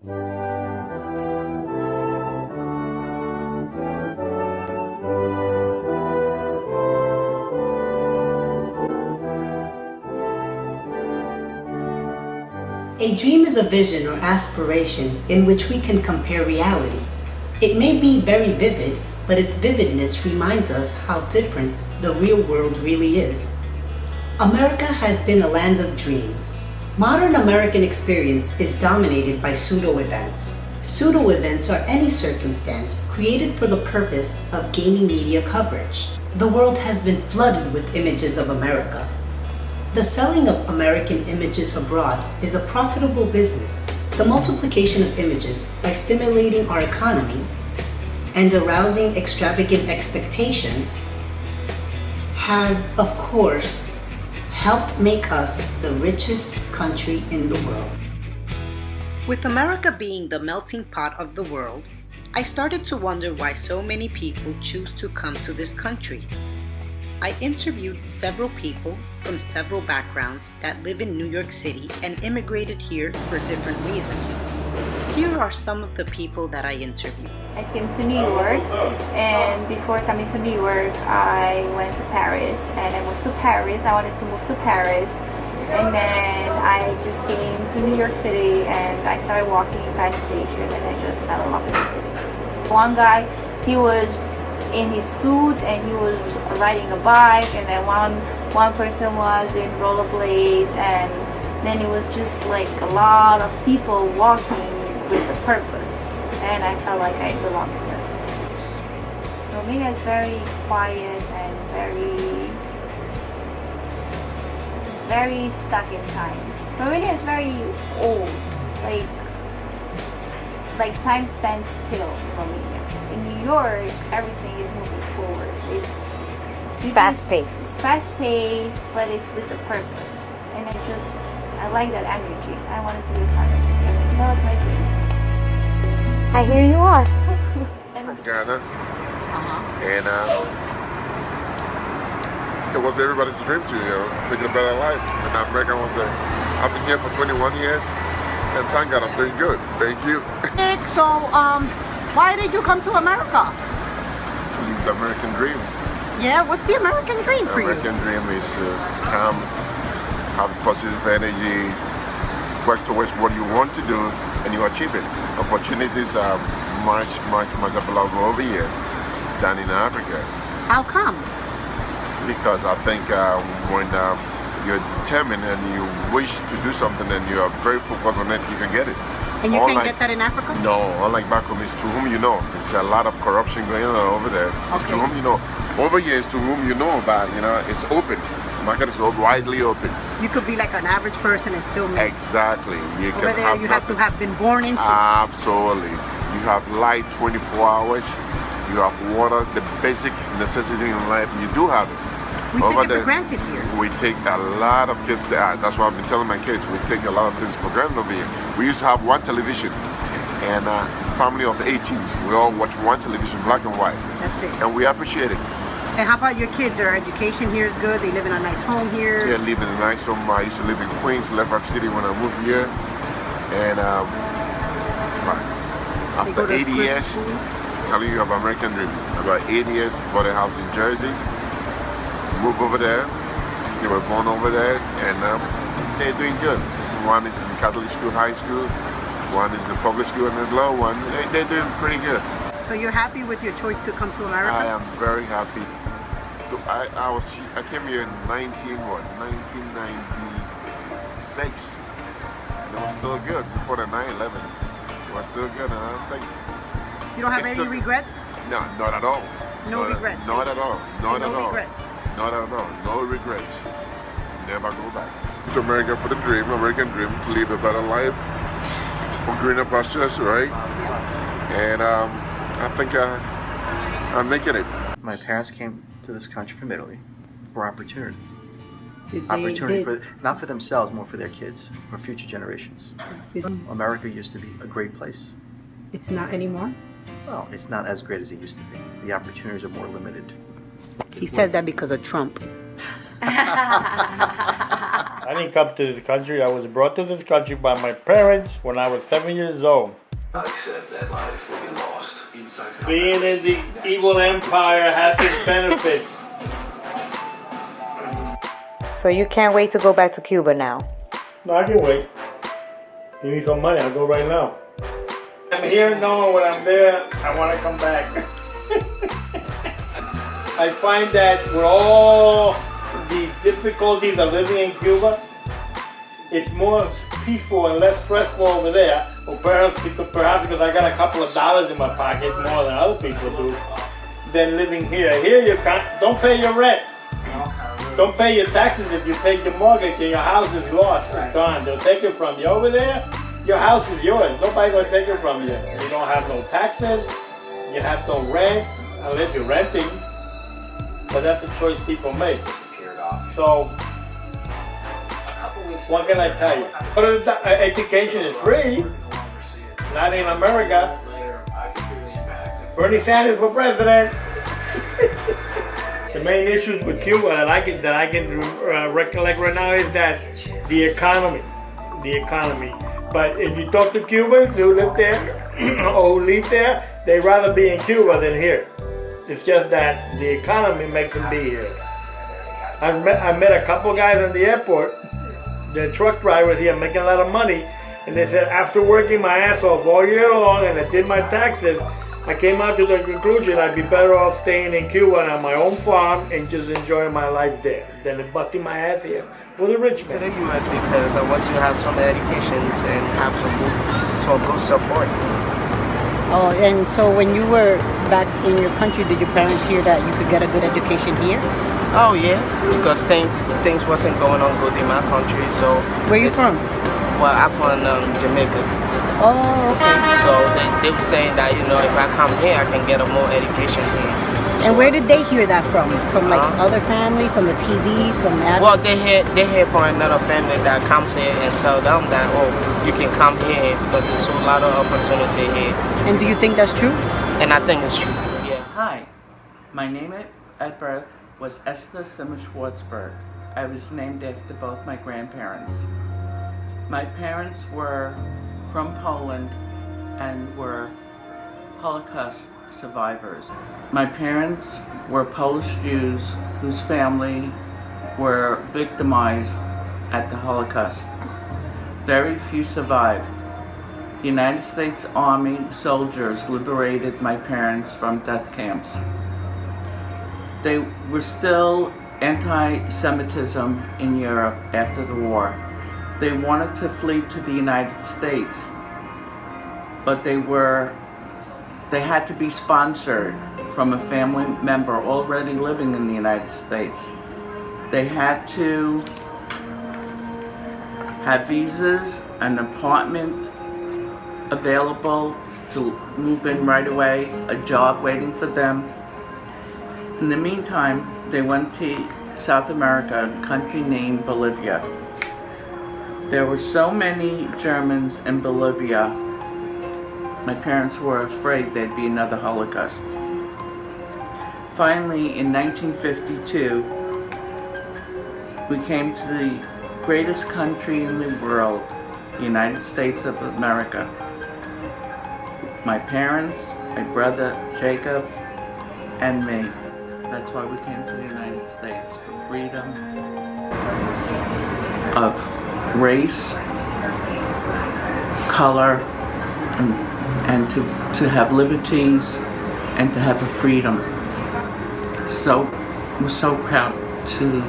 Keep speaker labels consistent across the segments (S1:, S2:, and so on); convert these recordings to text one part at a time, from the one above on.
S1: A dream is a vision or aspiration in which we can compare reality. It may be very vivid, but its vividness reminds us how different the real world really is. America has been a land of dreams. Modern American experience is dominated by pseudo-events. Pseudo-events are any circumstance created for the purpose of gaining media coverage. The world has been flooded with images of America. The selling of American images abroad is a profitable business. The multiplication of images by stimulating our economy and arousing extravagant expectations has, of course, helped make us the richest country in the world. With America being the melting pot of the world, I started to wonder why so many people choose to come to this country. I interviewed several people from several backgrounds that live in New York City and immigrated here for different reasons. Here are some of the people that I interviewed.
S2: I came to New York, and before coming to New York, I went to Paris, and I moved to Paris. I wanted to move to Paris, and then I just came to New York City, and I started walking in Penn Station, and I just fell in love with the city. One guy, he was in his suit and he was riding a bike, and then one person was in rollerblades, and then it was just like a lot of people walking with a purpose, and I felt like I belonged here. Romania is very quiet and very stuck in time. Romania is very old, like time stands still in Romania. In New York, everything is moving forward. It's
S3: fast-paced.
S2: It's fast-paced, but it's with a purpose. And I like that energy. I wanted to be a part of it. That was my dream.
S3: I hear you are.
S4: From Ghana. And it was everybody's dream to, make a better life. And America was there. I've been here for 21 years, and thank God I'm doing good. Thank you.
S5: So, why did you come to America?
S4: To live the American dream.
S5: Yeah, what's the American dream for you?
S4: American dream is to come, have positive energy, work towards what you want to do, and you achieve it. Opportunities are much available over here than in Africa.
S5: How come?
S4: Because I think when you're determined and you wish to do something and you are very focused on it, you can get it.
S5: And you can't get that in Africa?
S4: No, unlike back home, it's to whom you know. It's a lot of corruption going on over there. It's to whom you know. Over here, it's to whom you know about, it's open. The market is widely open.
S5: You could be like an average person and still make.
S4: Exactly. You
S5: over there, you have to have been born into.
S4: Absolutely. You have light 24 hours. You have water, the basic necessity in life. You do have it.
S5: We take it for granted here.
S4: We take a lot of kids there. That's why I've been telling my kids, we take a lot of things for granted over here. We used to have one television, and a family of 18. We all watch one television, black and white.
S5: That's it.
S4: And we appreciate it.
S5: And how about your kids? Their education here is good? They live in a nice home here?
S4: They live in a nice home. I used to live in Queens, Lefrak City when I moved here. And after 8 years, telling you about American dream, about 8 years, bought a house in Jersey. Moved over there. They were born over there, and they're doing good. One is in Catholic school, high school. One is in public school, and the low one. They're doing pretty good.
S5: So you're happy with your choice to come to America?
S4: I am very happy. I came here in 1996. And it was still good before the 9/11. It was still good, and I don't think.
S5: You don't have any regrets?
S4: No, not at all.
S5: No regrets.
S4: Not at all. Not at all.
S5: Regrets.
S4: Not at all. No regrets. Never go back. To America for the dream, American dream, to live a better life, for greener pastures, right? And I think I'm making it.
S6: My parents came to this country from Italy for opportunity.
S1: Opportunity
S6: not for themselves, more for their kids, for future generations. America used to be a great place.
S1: It's not anymore?
S6: Well, it's not as great as it used to be. The opportunities are more limited.
S1: He says that because of Trump.
S7: I I didn't come to this country. I was brought to this country by my parents when I was 7 years old. Being in the evil empire has its benefits.
S3: So you can't wait to go back to Cuba now?
S7: No, I can wait. You need some money, I'll go right now. I'm here knowing when I'm there, I want to come back. I find that with all the difficulties of living in Cuba, it's more peaceful and less stressful over there. Or perhaps because I got a couple of dollars in my pocket more than other people do, than living here. Here you don't pay your rent. Don't pay your taxes if you pay your mortgage and your house is lost, it's gone. They'll take it from you. Over there, your house is yours. Nobody's gonna take it from you. You don't have no taxes, you have no rent, unless you're renting. But that's the choice people make. So, what can I tell you? But education is free. Not in America. Bernie Sanders for president. The main issues with Cuba that I can recollect right now is that the economy. But if you talk to Cubans who live there or who live there, they'd rather be in Cuba than here. It's just that the economy makes them be here. I met a couple guys at the airport. The truck drivers here making a lot of money, and they said after working my ass off all year long and I did my taxes, I came out to the conclusion I'd be better off staying in Cuba and on my own farm and just enjoying my life there than busting my ass here for the rich man.
S8: To the U.S. because I want to have some educations and have some good support.
S5: Oh, and so when you were back in your country, did your parents hear that you could get a good education here?
S8: Oh yeah, because things wasn't going on good in my country. So
S5: where you from?
S8: Well, I'm from Jamaica.
S5: Oh, okay.
S8: So they were saying that if I come here, I can get a more education here.
S5: And where did they hear that from? From like other family, from the TV, from
S8: Well, they hear from another family that comes here and tell them that you can come here because there's a lot of opportunity here.
S5: And do you think that's true?
S8: And I think it's true. Yeah.
S9: Hi, my name at birth was Esther Simmer Schwartzberg. I was named after both my grandparents. My parents were from Poland and were Holocaust survivors. My parents were Polish Jews whose family were victimized at the Holocaust. Very few survived. The United States Army soldiers liberated my parents from death camps. They were still anti-Semitism in Europe after the war. They wanted to flee to the United States, but they had to be sponsored from a family member already living in the United States. They had to have visas, an apartment available to move in right away, a job waiting for them. In the meantime, they went to South America, a country named Bolivia. There were so many Germans in Bolivia, my parents were afraid there'd be another Holocaust. Finally, in 1952, we came to the greatest country in the world, the United States of America. My parents, my brother Jacob, and me. That's why we came to the United States, for freedom of race, color, and to have liberties and to have a freedom. So we're so proud to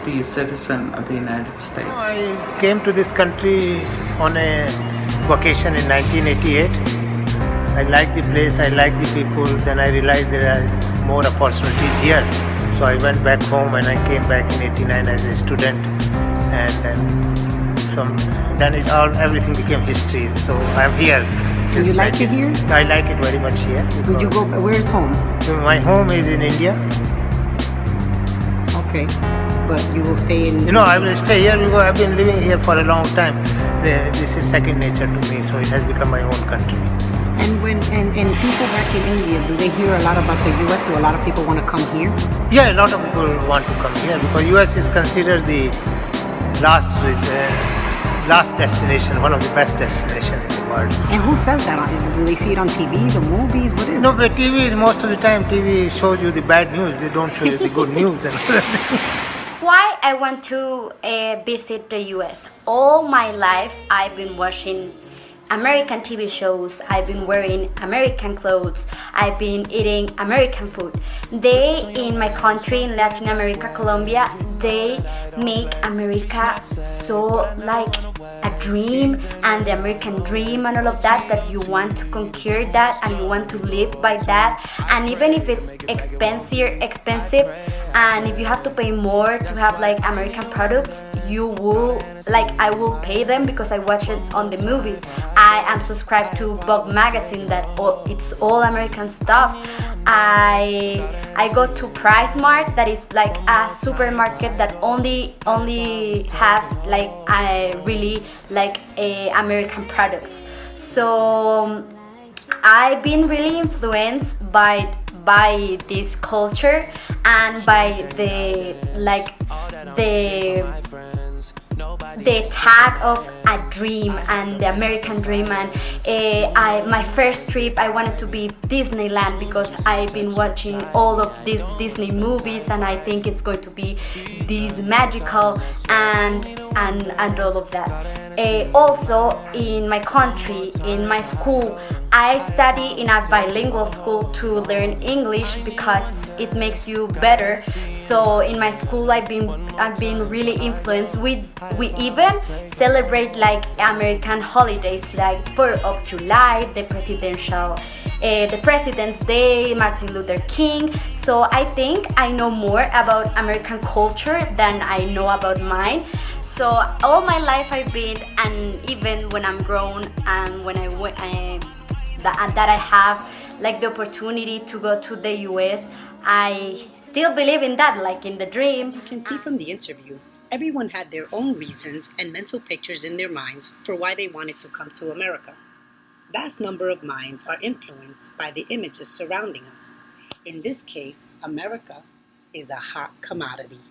S9: be a citizen of the United States.
S10: I came to this country on a vacation in 1988. I like the place, I like the people, then I realized there are more opportunities here. So I went back home and I came back in 89 as a student, and then everything became history. So I'm here.
S5: So you like it here?
S10: I like it very much here.
S5: Would you go, where's home?
S10: My home is in India.
S5: Okay, but you will stay in...
S10: I will stay here because I've been living here for a long time. This is second nature to me, so it has become my own country.
S5: And people back in India, do they hear a lot about the U.S.? Do a lot of people want to come here?
S10: Yeah, a lot of people want to come here because U.S. is considered the last destination, one of the best destinations in the world.
S5: And who says that? Do they see it on TV, the movies? What is
S10: No,
S5: it?
S10: but TV is most of the time TV shows you the bad news. They don't show you the good news.
S11: Why I want to visit the US? All my life I've been watching American TV shows, I've been wearing American clothes, I've been eating American food. They, in my country, in Latin America, Colombia, they make America so like a dream, and the American dream and all of that, that you want to conquer that and you want to live by that. And even if it's expensive, and if you have to pay more to have like American products, you will, like, I will pay them because I watch it on the movies. I am subscribed to Vogue magazine that it's all American stuff. I go to Price Mart, that is like a supermarket that only have like really like American products. So I've been really influenced by this culture and by the tag of a dream and the American dream. And my first trip, I wanted to be Disneyland because I've been watching all of these Disney movies, and I think it's going to be this magical and all of that. Also, in my country, in my school, I study in a bilingual school to learn English because it makes you better. So in my school, I've been really influenced. We even celebrate like American holidays, like 4th of July, the President's Day, Martin Luther King. So I think I know more about American culture than I know about mine. So all my life I've been, and even when I'm grown and when that I have like the opportunity to go to the US, I still believe in that, like in the dream.
S1: As you can see from the interviews, everyone had their own reasons and mental pictures in their minds for why they wanted to come to America. Vast number of minds are influenced by the images surrounding us. In this case, America is a hot commodity.